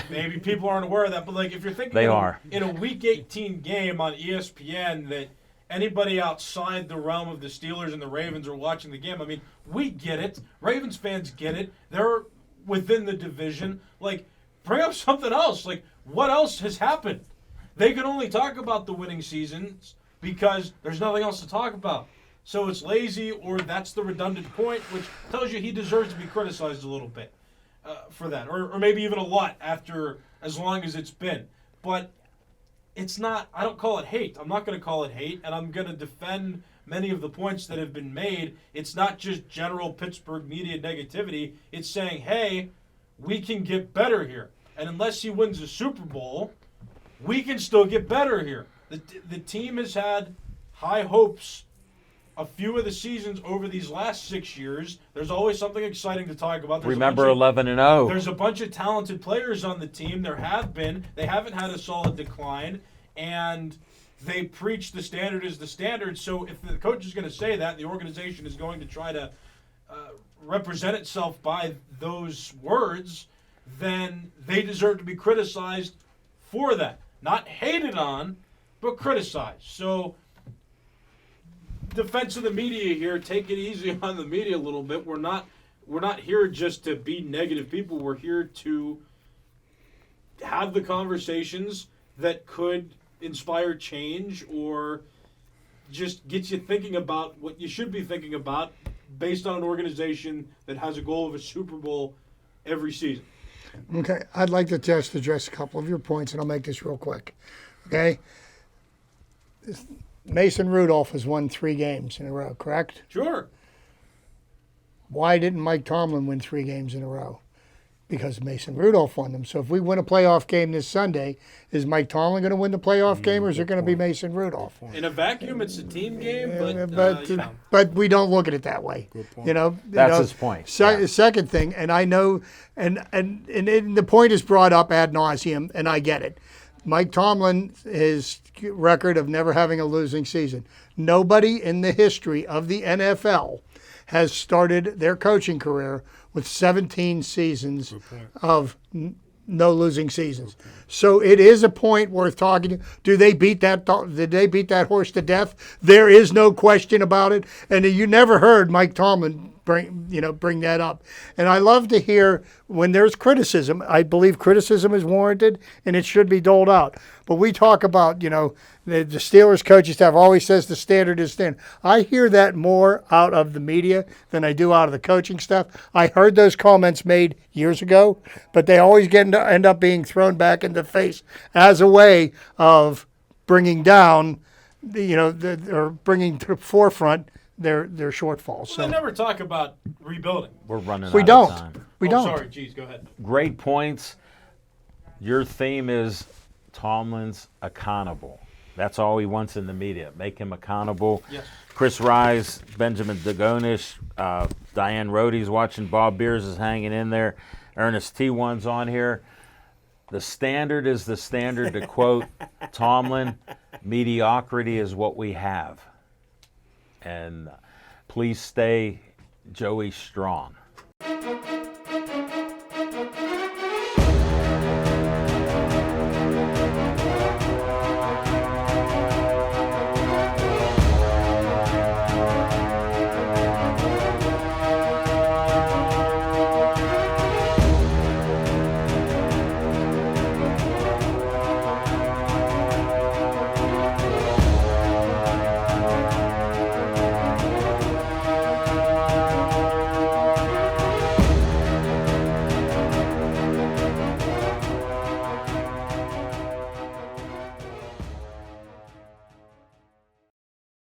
Maybe people aren't aware of that, but like if you're thinking
They are.
in a Week 18 game on ESPN that anybody outside the realm of the Steelers and the Ravens are watching the game, I mean, we get it. Ravens fans get it. They're within the division. Like, bring up something else. Like, what else has happened? They can only talk about the winning seasons because there's nothing else to talk about. So it's lazy, or that's the redundant point, which tells you he deserves to be criticized a little bit for that, or maybe even a lot after as long as it's been. But it's not. I don't call it hate. I'm not going to call it hate, and I'm going to defend many of the points that have been made. It's not just general Pittsburgh media negativity. It's saying, hey, we can get better here, and unless he wins a Super Bowl, we can still get better here. The team has had high hopes a few of the seasons over these last 6 years. There's always something exciting to talk about.
Remember 11-0.
There's a bunch of talented players on the team. There have been. They haven't had a solid decline, and they preach the standard is the standard. So if the coach is going to say that, the organization is going to try to represent itself by those words, then they deserve to be criticized for that. Not hated on, but criticized. So defense of the media here, take it easy on the media a little bit. We're not here just to be negative people. We're here to have the conversations that could inspire change or just get you thinking about what you should be thinking about based on an organization that has a goal of a Super Bowl every season.
Okay, I'd like to just address a couple of your points, and I'll make this real quick. Okay? Mason Rudolph has won 3 games in a row, correct?
Sure.
Why didn't Mike Tomlin win 3 games in a row? Because Mason Rudolph won them. So if we win a playoff game this Sunday, is Mike Tomlin going to win the playoff game, or is it going to be Mason Rudolph?
In a vacuum, it's a team game,
But we don't look at it that way. You know,
That's his point.
Second thing, and I know, and the point is brought up ad nauseum, and I get it. Mike Tomlin, his record of never having a losing season. Nobody in the history of the NFL has started their coaching career with 17 seasons of no losing seasons. So it is a point worth talking. Did they beat that horse to death? There is no question about it. And you never heard Mike Tomlin bring that up. And I love to hear when there's criticism. I believe criticism is warranted and it should be doled out. But we talk about, the Steelers coaching staff always says the standard is standard. I hear that more out of the media than I do out of the coaching staff. I heard those comments made years ago, but they always end up being thrown back in the face as a way of bringing down, or bringing to the forefront their shortfalls. So
they never talk about rebuilding.
We're running
we
out
don't.
of time.
We don't.
Sorry, geez, go ahead.
Great points. Your theme is Tomlin's accountable. That's all he wants in the media. Make him accountable.
Yes.
Chris Rise, Benjamin Dagonish, Diane Rohde's watching. Bob Beers is hanging in there. Ernest T1's on here. The standard is the standard, to quote Tomlin. Mediocrity is what we have. And please stay Joey strong.